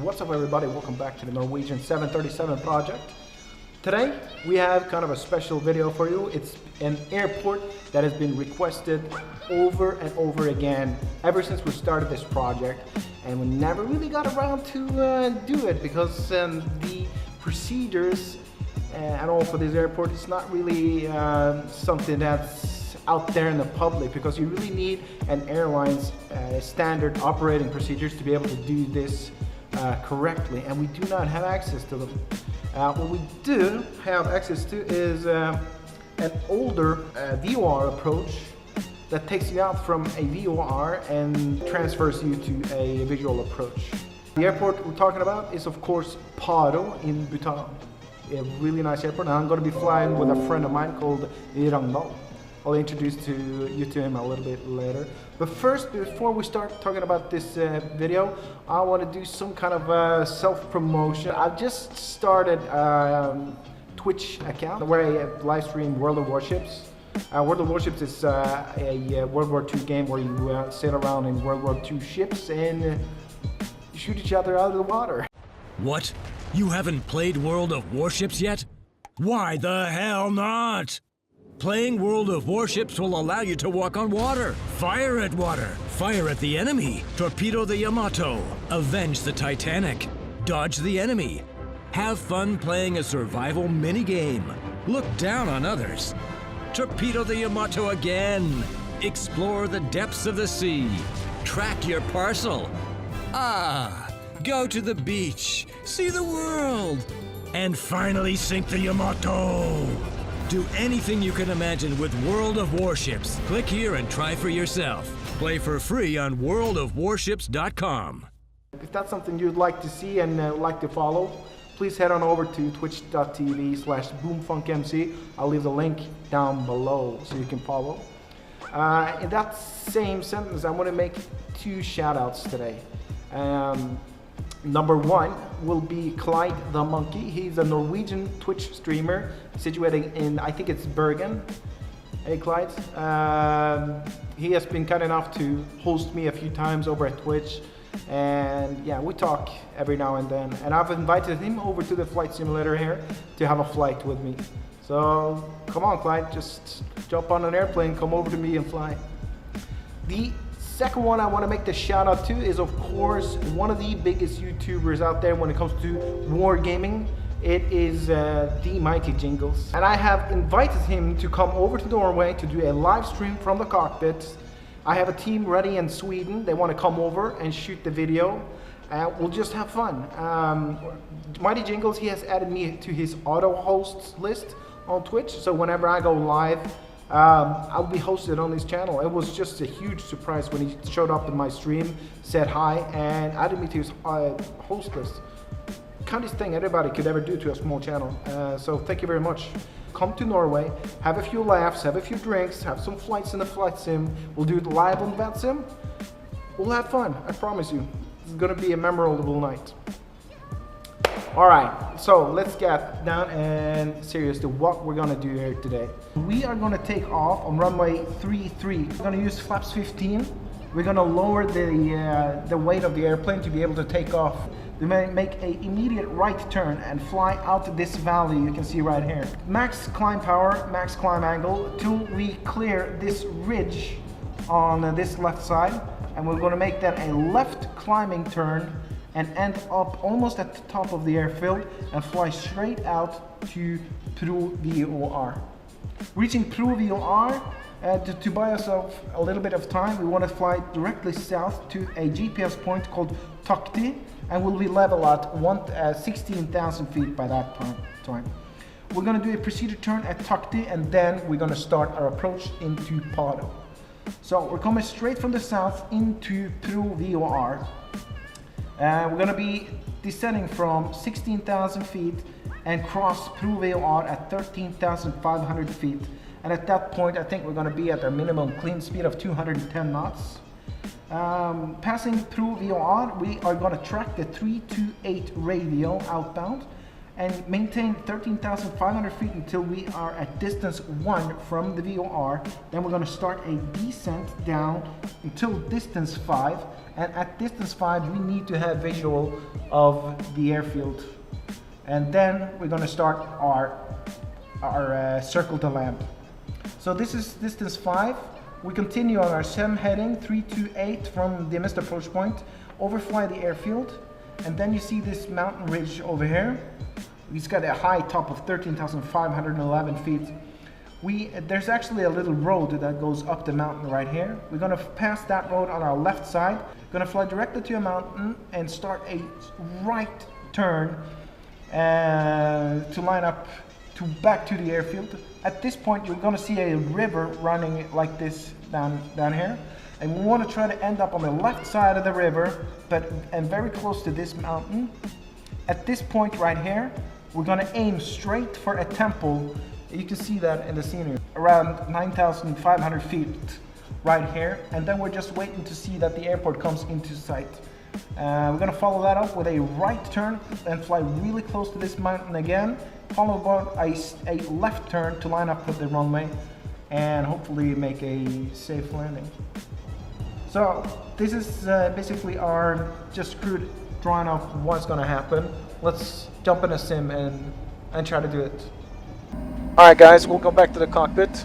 What's up everybody, welcome back to the Norwegian 737 project. Today we have kind of a special video for you. It's an airport that has been requested over and over again ever since we started this project, and we never really got around to do it because the procedures and all for this airport is not really something that's out there in the public, because you really need an airline's standard operating procedures to be able to do this correctly, and we do not have access to them. What we do have access to is an older VOR approach that takes you out from a VOR and transfers you to a visual approach. The airport we're talking about is of course Paro in Bhutan. A really nice airport, and I'm going to be flying with a friend of mine called Ragnvald. I'll introduce you to him a little bit later. But first, before we start talking about this video, I want to do some kind of self-promotion. I've just started a Twitch account where I live stream World of Warships. World of Warships is a World War II game where you sail around in World War II ships and shoot each other out of the water. What? You haven't played World of Warships yet? Why the hell not? Playing World of Warships will allow you to walk on water, fire at the enemy, torpedo the Yamato, avenge the Titanic, dodge the enemy, have fun playing a survival minigame, look down on others, torpedo the Yamato again, explore the depths of the sea, track your parcel, go to the beach, see the world, and finally sink the Yamato. Do anything you can imagine with World of Warships. Click here and try for yourself. Play for free on worldofwarships.com. If that's something you'd like to see and like to follow, please head on over to twitch.tv/boomfunkmc. I'll leave the link down below so you can follow. In that same sentence, I want to make two shout outs today. Number one will be Clyde the Monkey. He's a Norwegian Twitch streamer situated in, I think it's Bergen. Hey Clyde. He has been kind enough to host me a few times over at Twitch, and yeah, we talk every now and then, and I've invited him over to the flight simulator here to have a flight with me. So come on Clyde, just jump on an airplane, come over to me and fly. The second one I want to make the shout out to is of course one of the biggest YouTubers out there when it comes to wargaming. It is the Mighty Jingles, and I have invited him to come over to Norway to do a live stream from the cockpit. I have a team ready in Sweden. They want to come over and shoot the video. We'll just have fun. Mighty Jingles, he has added me to his auto hosts list on Twitch, so whenever I go live, I'll be hosted on his channel. It was just a huge surprise when he showed up in my stream, said hi, and added me to his host list. Kindest thing anybody could ever do to a small channel. So thank you very much. Come to Norway, have a few laughs, have a few drinks, have some flights in the flight sim. We'll do it live on Vet Sim. We'll have fun, I promise you. It's gonna be a memorable night. Alright, so let's get down and serious to what we're gonna do here today. We are gonna take off on runway 33. We're gonna use flaps 15. We're gonna lower the weight of the airplane to be able to take off. We may make an immediate right turn and fly out this valley you can see right here. Max climb power, max climb angle till we clear this ridge on this left side, and we're gonna make then a left climbing turn and end up almost at the top of the airfield and fly straight out to Pro VOR. Reaching Pro VOR, to buy ourselves a little bit of time, we want to fly directly south to a GPS point called Takti, and we'll be level at 16,000 feet by that time. We're going to do a procedure turn at Takti, and then we're going to start our approach into Paro. So we're coming straight from the south into Pro VOR. We're going to be descending from 16,000 feet and cross Pro VOR at 13,500 feet. And at that point, I think we're going to be at our minimum clean speed of 210 knots. Passing through VOR, we are going to track the 328 radial outbound, and maintain 13,500 feet until we are at distance 1 from the VOR. Then we're going to start a descent down until distance 5, and at distance 5 we need to have visual of the airfield. And then we're going to start our circle to land. So this is distance 5. We continue on our SEM heading 328 from the missed approach point, overfly the airfield, and then you see this mountain ridge over here. It's got a high top of 13,511 feet. There's actually a little road that goes up the mountain right here. We're going to pass that road on our left side. Going to fly directly to a mountain and start a right turn to line up back to the airfield. At this point, you're going to see a river running like this down here, and we want to try to end up on the left side of the river, and very close to this mountain. At this point right here, we're going to aim straight for a temple. You can see that in the scenery, around 9,500 feet right here, and then we're just waiting to see that the airport comes into sight. We're going to follow that up with a right turn and fly really close to this mountain again, followed by a left turn to line up with the runway and hopefully make a safe landing. So this is basically our just crude drawing of what's going to happen. Let's jump in a sim and try to do it. Alright guys, we'll go back to the cockpit.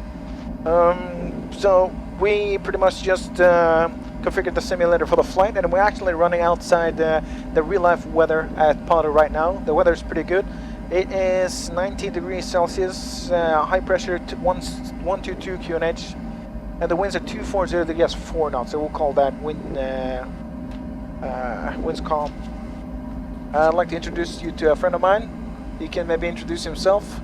So we pretty much just configured the simulator for the flight, and we're actually running outside the real life weather at Paro right now. The weather is pretty good. It is 19 degrees Celsius, high pressure 122 QNH, and the winds are 240 degrees, 4 knots, so we'll call that winds calm. I'd like to introduce you to a friend of mine. He can maybe introduce himself.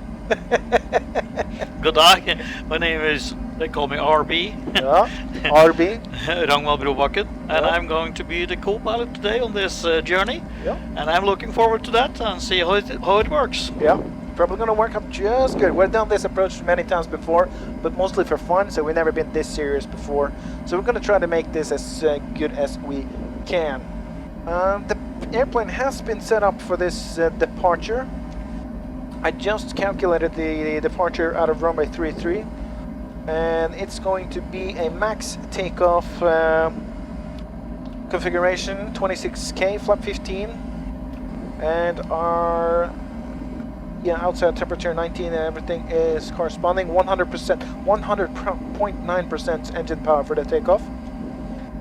Good day, my name is, they call me RB. Yeah, RB. Ragnvald Brobakken, and Yeah. I'm going to be the co-pilot today on this journey. Yeah. And I'm looking forward to that and see how it works. Yeah, probably gonna work up just good. We've done this approach many times before, but mostly for fun, so we've never been this serious before. So we're gonna try to make this as good as we can. The airplane has been set up for this departure. I just calculated the departure out of runway 33, and it's going to be a max takeoff configuration 26K, flap 15, and our outside temperature 19, and everything is corresponding 100%, 100.9% engine power for the takeoff.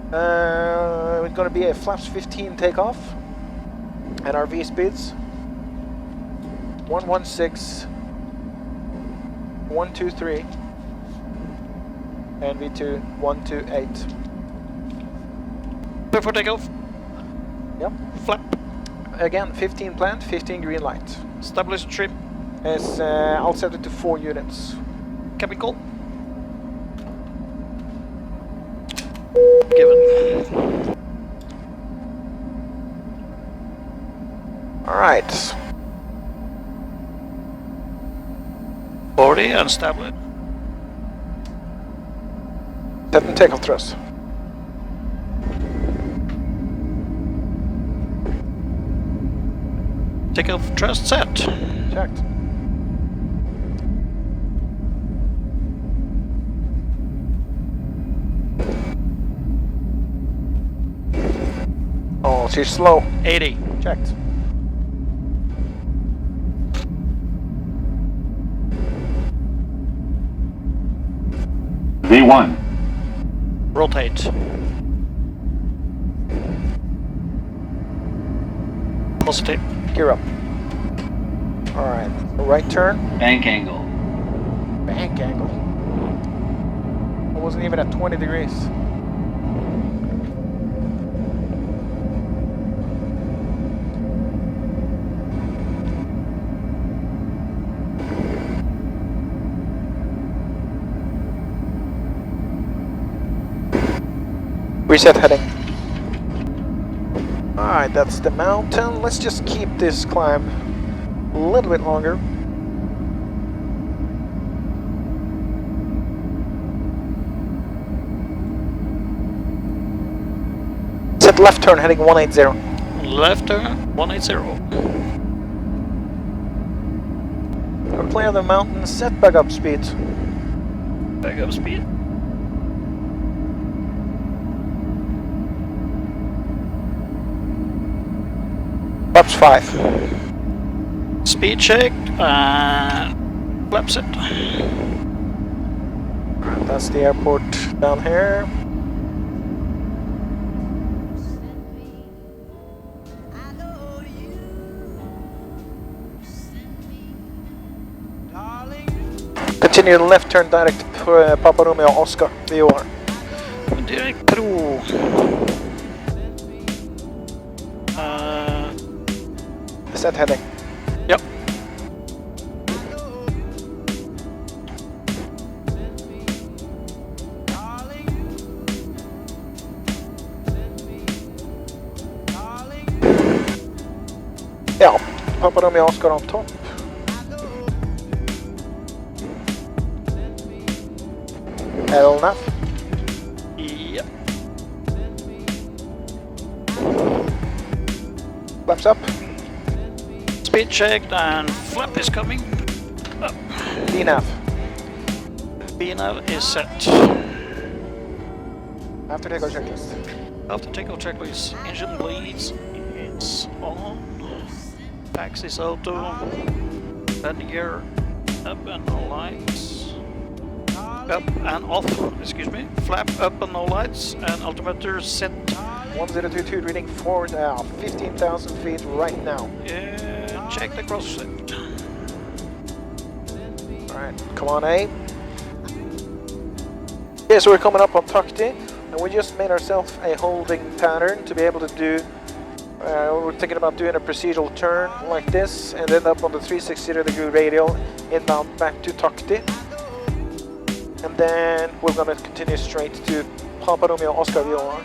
It's going to be a flaps 15 takeoff, and our V speeds 116, 123, and V2 128. Clear for takeoff. Yep. Flap. Again, 15 planned, 15 green light. Established trim. I'll set it to 4 units. Cabin call. Given. Alright. 40 and established. Set and takeoff thrust. Takeoff thrust set. Checked. Oh, she's slow. 80. Checked. V1. Rotate. Positive. Gear up. Alright, right turn. Bank angle. Bank angle. I wasn't even at 20 degrees. Reset heading. Alright, that's the mountain. Let's just keep this climb a little bit longer. Set left turn heading 180. Left turn 180. We're clear of the mountain, set back up speed. Back up speed. Flaps 5. Speed check and flaps it. That's the airport down here. Continue left turn direct Papa Romeo Oscar VOR. Direct Paro. Set heading. Yep. Yeah, Papa Romeo Oscar on top. LNAV. Yep. Flaps up. Speed checked and flap is coming up. DNAV. BNAV is set. After takeoff checklist. After takeoff checklist, engine bleeds is on. Pax is auto. Landing gear up and no lights. Up and off, excuse me. Flap up and no lights and altimeter set. 1022 reading forward 15,000 feet right now. Check the cross set. Alright, come on A. Yeah, so we're coming up on Takti, and we just made ourselves a holding pattern to be able to do, we're thinking about doing a procedural turn like this, and then up on the 360-degree radial, inbound back to Takti. And then we're going to continue straight to Papa Romeo Oscar VOR.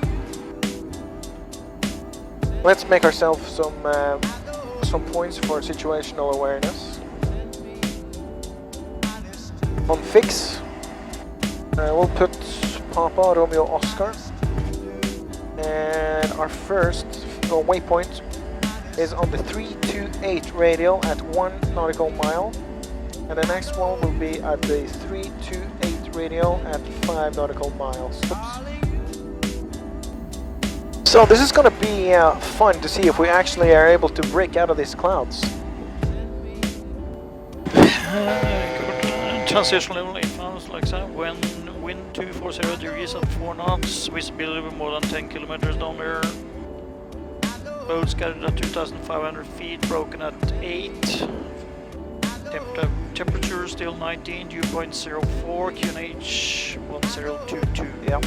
Let's make ourselves some points for situational awareness. On fix, we'll put Papa Romeo Oscar, and our first waypoint is on the 328 radial at 1 nautical mile, and the next one will be at the 328 radial at 5 nautical miles. Oops. So this is going to be fun to see if we actually are able to break out of these clouds. Transition level 8 miles like that. When wind 240 degrees at 4 knots, visibility more than 10 kilometers down there. Load scattered at 2,500 feet, broken at 8. Temperature still 19, dew point 04, QNH 1022. Yeah.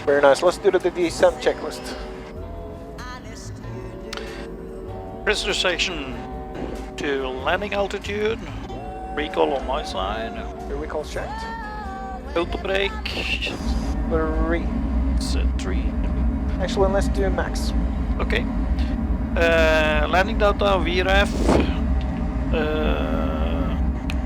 Very nice. Let's do the descent checklist. Pressurization to landing altitude. Recall on my side. Your recall checked. Auto brake. 3. Set 3. Actually, let's do max. Okay. Landing data VRAF.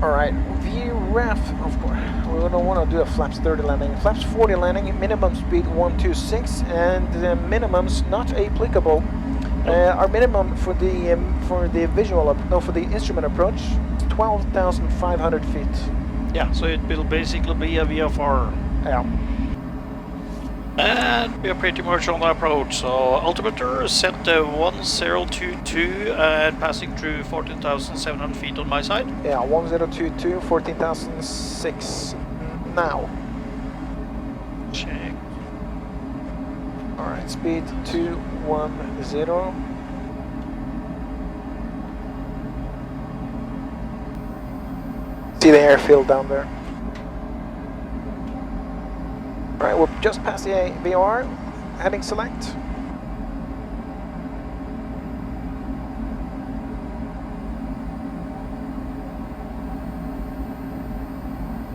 Alright, VRAF, of course. We don't want to do a flaps 30 landing. Flaps 40 landing, minimum speed 126, and the minimums not applicable. Our minimum for the visual, for the instrument approach, 12,500 feet. Yeah, so it will basically be a VFR. Yeah. And we are pretty much on the approach. So altimeter is set to 1022 and passing through 14,700 feet on my side. Yeah, 1022, 14,006 now. Check. Alright, speed 210. See the airfield down there. Alright, we're just past the VOR, heading select.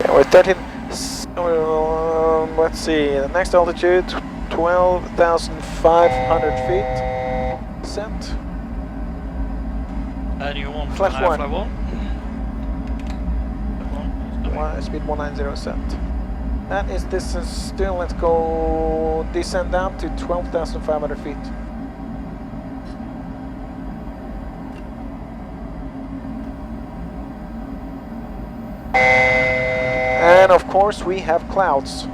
Yeah, we're 13, let's see, the next altitude, 12,500 feet, set. And you want Flaps 1. Flaps 1. Speed 190 set. That is distance still. Let's go descend down to 12,500 feet. course we have clouds.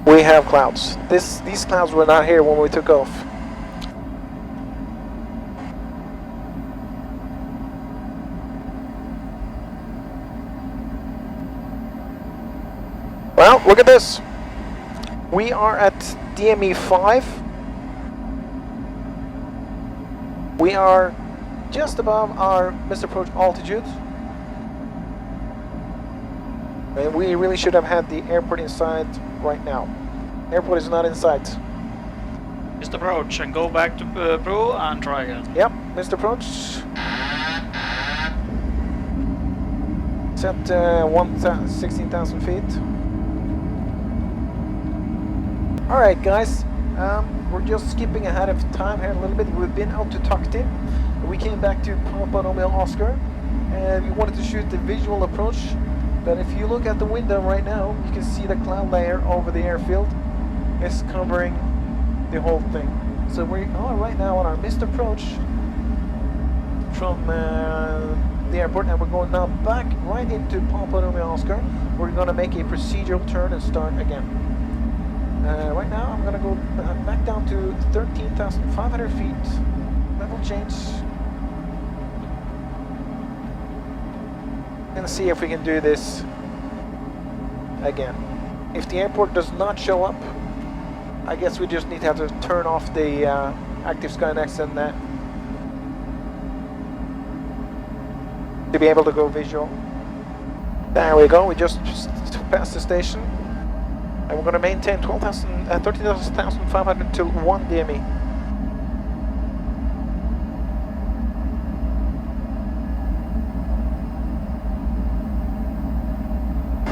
We have clouds. These clouds were not here when we took off. Well, look at this. We are at DME 5. We are just above our missed approach altitude. And we really should have had the airport inside right now. Airport is not in sight. Missed approach and go back to Pro and try again. Yep, missed approach. Set 16,000 feet. Alright guys, we're just skipping ahead of time here a little bit. We've been out to Takti. We came back to Papa Romeo Oscar and we wanted to shoot the visual approach. But if you look at the window right now, you can see the cloud layer over the airfield is covering the whole thing. So we are right now on our missed approach from the airport, and we're going now back right into Papa Romeo Oscar. We're going to make a procedural turn and start again. Right now I'm going to go back down to 13,500 feet, level change, and see if we can do this again. If the airport does not show up, I guess we just need to have to turn off the active Skynex and to be able to go visual. There we go, we just passed the station. And we're going to maintain 13,500 till 1 DME.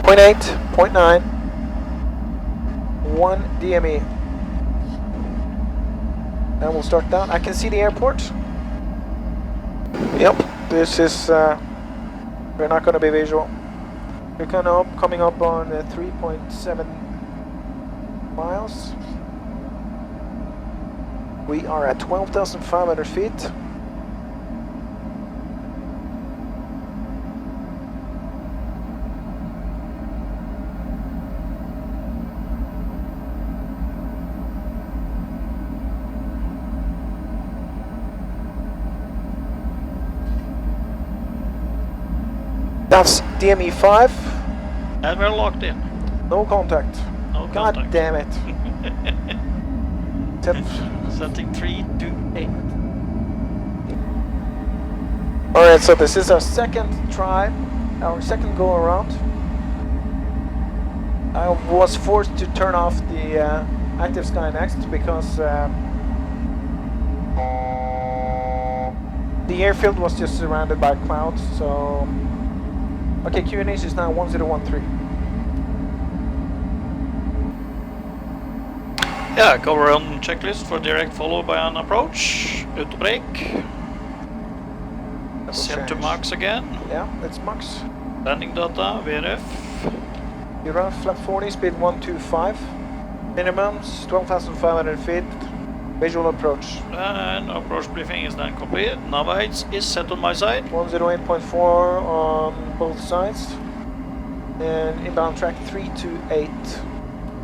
Point 8, point 9, 1 DME. And we'll start down. I can see the airport. Yep, this is, we're not going to be visual. We're coming up on 3.7 miles. We are at 12,500 feet. That's DME 5. And we're locked in. No contact. No God contact. damn it. Setting 328. Alright, so this is our second try, our second go around. I was forced to turn off the active Skynex because the airfield was just surrounded by clouds, so... Okay, QNH is now 1013. Yeah, go around checklist for direct follow by an approach. Auto brake. Set to max again. Yeah, it's max. Landing data, VRF. You run flat 40, speed 125. Minimums 12,500 feet. Visual approach. And approach briefing is then complete. Nav heights is set on my side. 108.4 on both sides. And inbound track 328.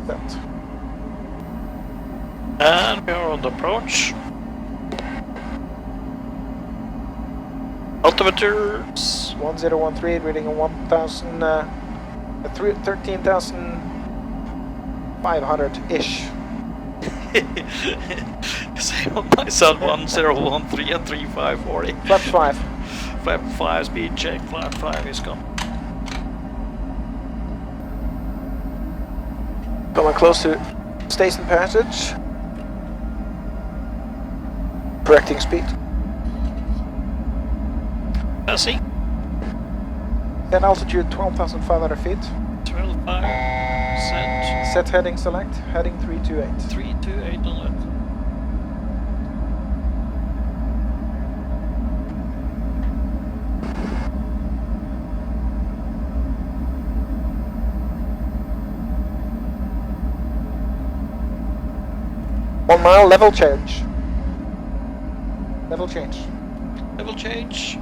Set. And we are on the approach. Altimeters. 1013, reading on 13,500-ish. Same on my side, 1013 and 3540. Flat 5. Flap 5 speed check, flat 5 is gone. Coming close to station passage. Correcting speed. Passing. Then altitude 12,500 feet. 12.5. Set. Set heading select. Heading 328. 328 on it. One mile level change. Level change. Level change.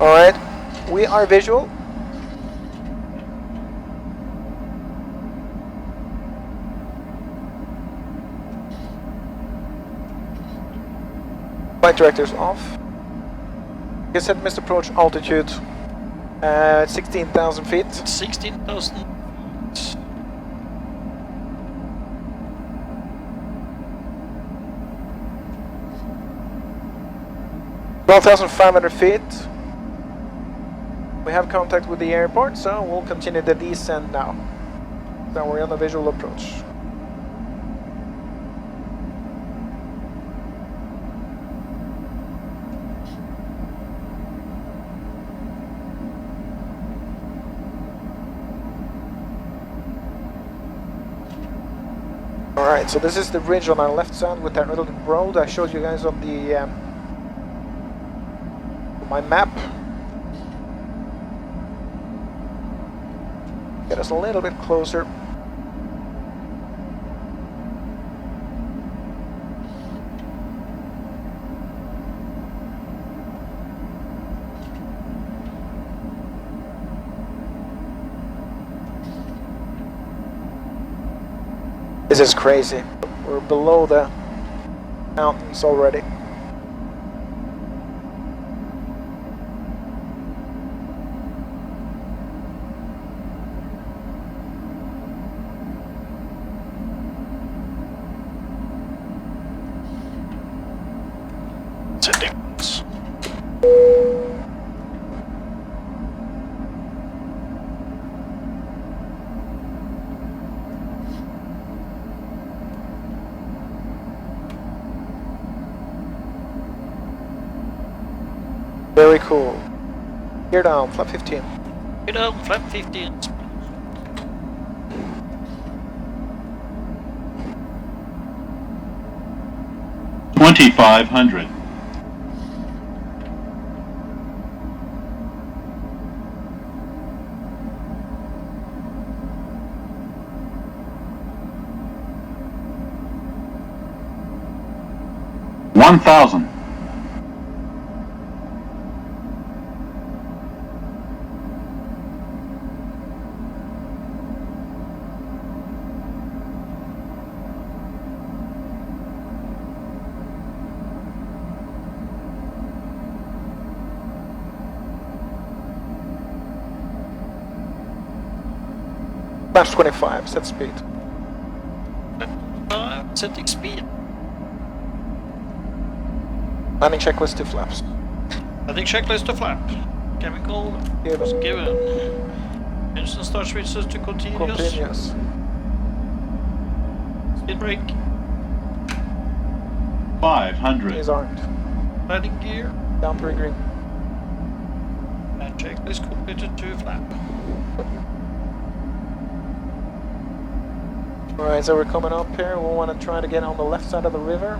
Alright, we are visual. Flight directors off. You can set missed approach altitude 16,000 feet. 16,000. 12,500 feet. We have contact with the airport, so we'll continue the descent now. So we're on the visual approach. Alright, so this is the ridge on our left side with that little road I showed you guys on the my map. Get us a little bit closer. This is crazy. We're below the mountains already. Settings. Very cool. Gear down, flap 15. Get down, flap 15. 2,500. One thousand. Flaps 25, set speed. Setting speed. Landing checklist 2 flaps. I think checklist to flap. Chemical Given. was given. Engine start switches to continuous. Continuous. Speed brake. 500. He's armed. Landing gear. Down 3 green. And checklist completed to flap. Alright, so we're coming up here. We'll want to try to get on the left side of the river.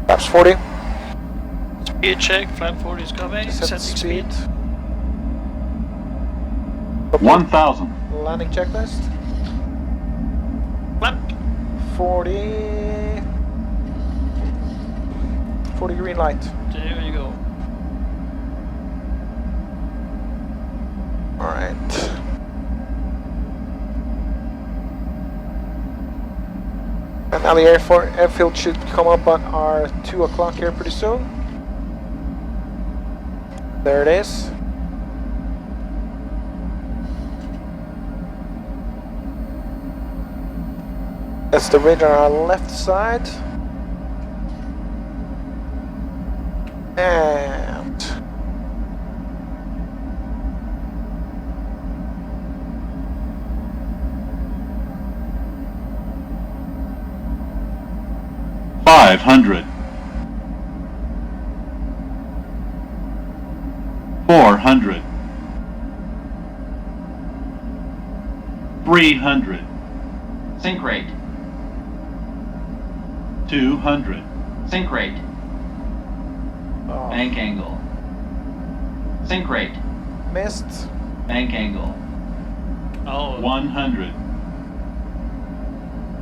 Flaps 40. Speed check, flap 40 is coming. Set Setting speed. 1,000. Landing checklist. Flap. 40. 40 green light. There you go. Alright. And now the airfield should come up on our 2 o'clock here pretty soon. There it is. That's the ridge on our left side. And 500. 400. 300. Sink rate. 200. Sink rate. Oh, Bank angle. Sink rate. missed. Bank angle. Oh, 100.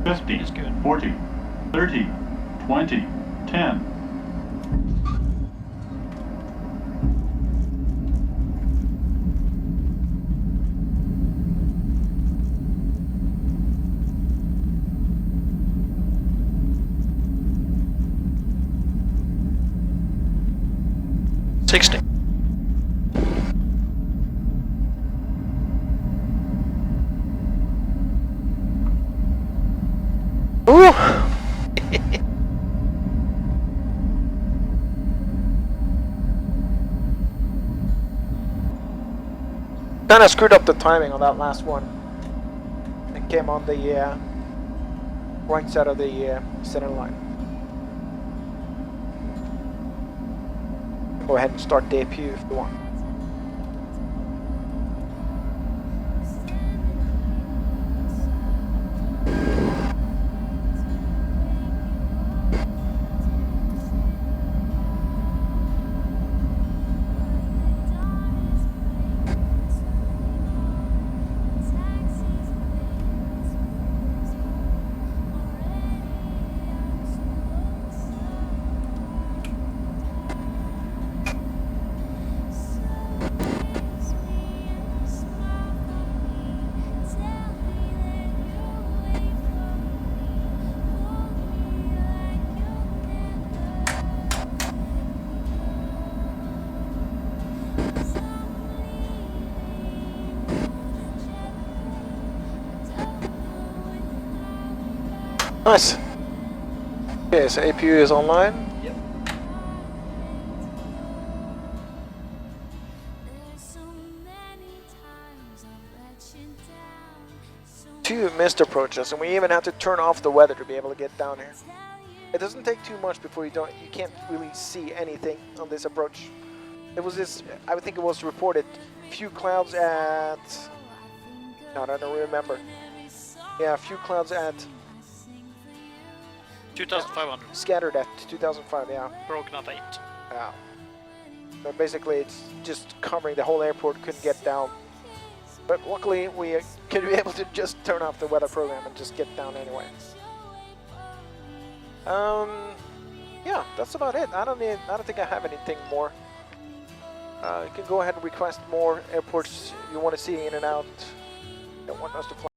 50. It's good. 40. 30. 20. 10. $60. Ooh. Kind of screwed up the timing on that last one. And came on the right side of the center line. Go ahead and start the APU if you want. Nice. Okay, so APU is online. Yep. Two missed approaches, and we even have to turn off the weather to be able to get down here. It doesn't take too much before you can't really see anything on this approach. It was this, I think it was reported, few clouds at, no, I don't remember. Yeah, a few clouds at 2,500. scattered at 2005, yeah. Broken at 8. Yeah. But basically it's just covering the whole airport, couldn't get down. But luckily we could be able to just turn off the weather program and just get down anyway. Yeah, that's about it. I don't think I have anything more. You can go ahead and request more airports you want to see in and out. You don't want us to fly.